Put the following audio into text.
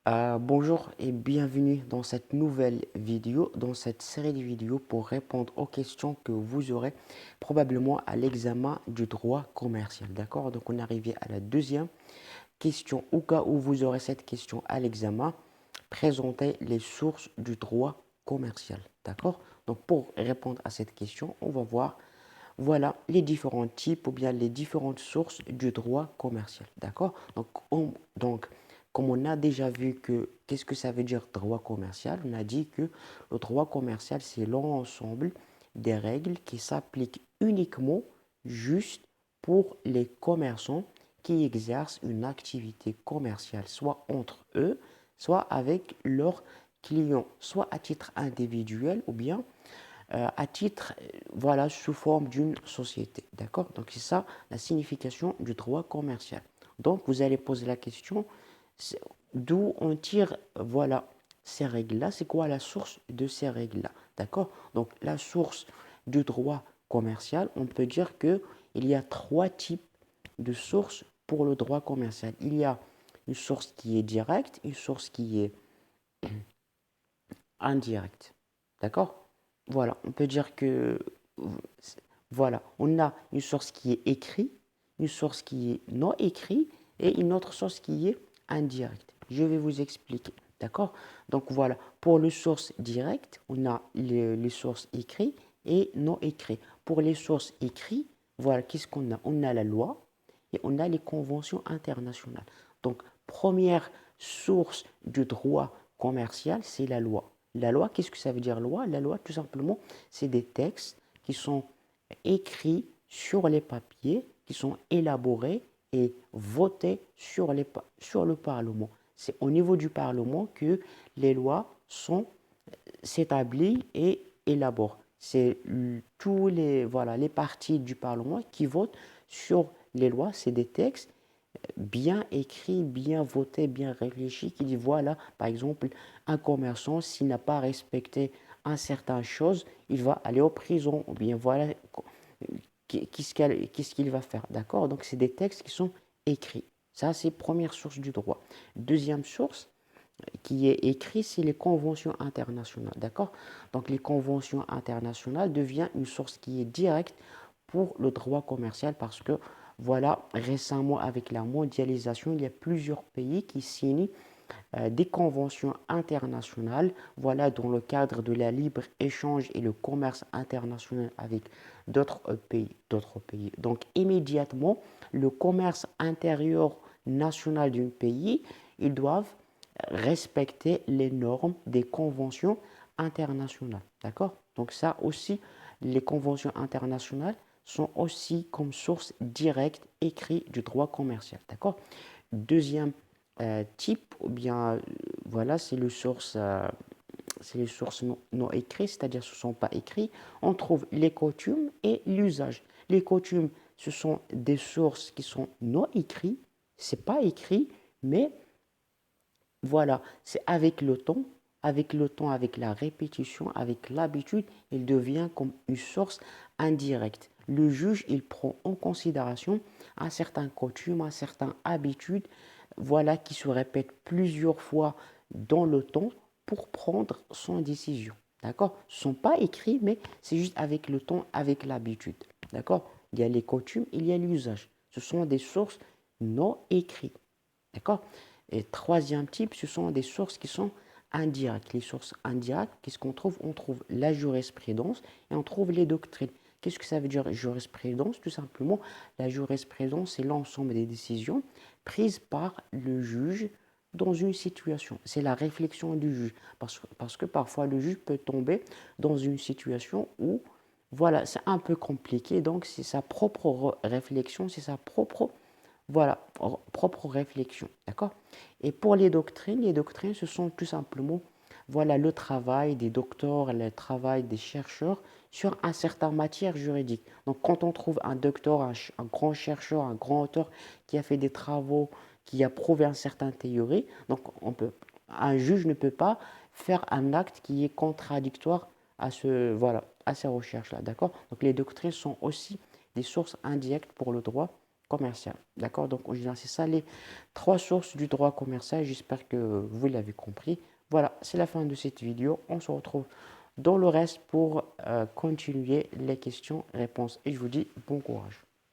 Bonjour et bienvenue dans cette nouvelle vidéo, dans cette série de vidéos pour répondre aux questions que vous aurez probablement à l'examen du droit commercial. D'accord? Donc on est arrivé à la deuxième question. Au cas où vous aurez cette question à l'examen, présentez les sources du droit commercial. D'accord? Donc pour répondre à cette question, on va voir voilà les différents types ou bien les différentes sources du droit commercial. D'accord? Donc, comme on a déjà vu que qu'est-ce que ça veut dire droit commercial, on a dit que le droit commercial, c'est l'ensemble des règles qui s'appliquent uniquement juste pour les commerçants qui exercent une activité commerciale, soit entre eux, soit avec leurs clients, soit à titre individuel ou bien à titre, voilà, sous forme d'une société. D'accord? Donc, c'est ça la signification du droit commercial. Donc, vous allez poser la question, d'où on tire, voilà, ces règles-là, c'est quoi la source de ces règles-là? D'accord? Donc, la source du droit commercial, on peut dire que il y a trois types de sources pour le droit commercial. Il y a une source qui est directe, une source qui est indirecte. D'accord? Voilà, on peut dire que voilà, on a une source qui est écrite, une source qui est non écrite et une autre source qui est indirecte. Je vais vous expliquer. D'accord? Donc voilà, pour les sources directes, on a les sources écrites et non écrites. Pour les sources écrites, voilà, qu'est-ce qu'on a? On a la loi et on a les conventions internationales. Donc, première source du droit commercial, c'est la loi. La loi, qu'est-ce que ça veut dire loi? La loi, tout simplement, c'est des textes qui sont écrits sur les papiers, qui sont élaborés et votés sur le Parlement. C'est au niveau du Parlement que les lois sont s'établies et élaborées. C'est tous les, voilà, les partis du Parlement qui votent sur les lois. C'est des textes bien écrits, bien votés, bien réfléchis, qui dit voilà, par exemple, un commerçant, s'il n'a pas respecté un certain chose, il va aller en prison, ou bien voilà, qu'est-ce qu'il va faire, d'accord? Donc, c'est des textes qui sont écrits. Ça, c'est première source du droit. Deuxième source qui est écrite, c'est les conventions internationales, d'accord? Donc, les conventions internationales deviennent une source qui est directe pour le droit commercial parce que, voilà, récemment, avec la mondialisation, il y a plusieurs pays qui signent des conventions internationales, voilà, dans le cadre de la libre-échange et le commerce international avec d'autres pays. Donc, immédiatement, le commerce intérieur national d'un pays, ils doivent respecter les normes des conventions internationales. D'accord? Donc, ça aussi, les conventions internationales sont aussi comme source directe écrite du droit commercial. D'accord? Deuxième type, ou bien, voilà, c'est les sources non écrites, c'est-à-dire ce ne sont pas écrits. On trouve les coutumes et l'usage. Les coutumes, ce sont des sources qui sont non écrites, c'est pas écrit, mais voilà, c'est avec le temps, avec la répétition, avec l'habitude, il devient comme une source indirecte. Le juge, il prend en considération un certain coutume, un certain habitude, voilà, qui se répète plusieurs fois dans le temps pour prendre son décision. D'accord? Ce ne sont pas écrits, mais c'est juste avec le temps, avec l'habitude. D'accord? Il y a les coutumes, il y a l'usage. Ce sont des sources non écrites. D'accord? Et troisième type, ce sont des sources qui sont indirectes. Les sources indirectes, qu'est-ce qu'on trouve? On trouve la jurisprudence et on trouve les doctrines. Qu'est-ce que ça veut dire jurisprudence? Tout simplement, la jurisprudence, c'est l'ensemble des décisions prises par le juge dans une situation. C'est la réflexion du juge. Parce que parfois, le juge peut tomber dans une situation où, voilà, c'est un peu compliqué. Donc, c'est sa propre réflexion, c'est sa propre voilà, propre réflexion, d'accord? Et pour les doctrines, ce sont tout simplement, voilà, le travail des docteurs, le travail des chercheurs sur un certain matière juridique. Donc, quand on trouve un docteur, un grand chercheur, un grand auteur qui a fait des travaux, qui a prouvé une certaine théorie, donc un juge ne peut pas faire un acte qui est contradictoire voilà, à ces recherches-là, d'accord? Donc, les doctrines sont aussi des sources indirectes pour le droit commercial. D'accord? Donc, en général, c'est ça les trois sources du droit commercial. J'espère que vous l'avez compris. Voilà, c'est la fin de cette vidéo. On se retrouve dans le reste pour continuer les questions-réponses. Et je vous dis bon courage.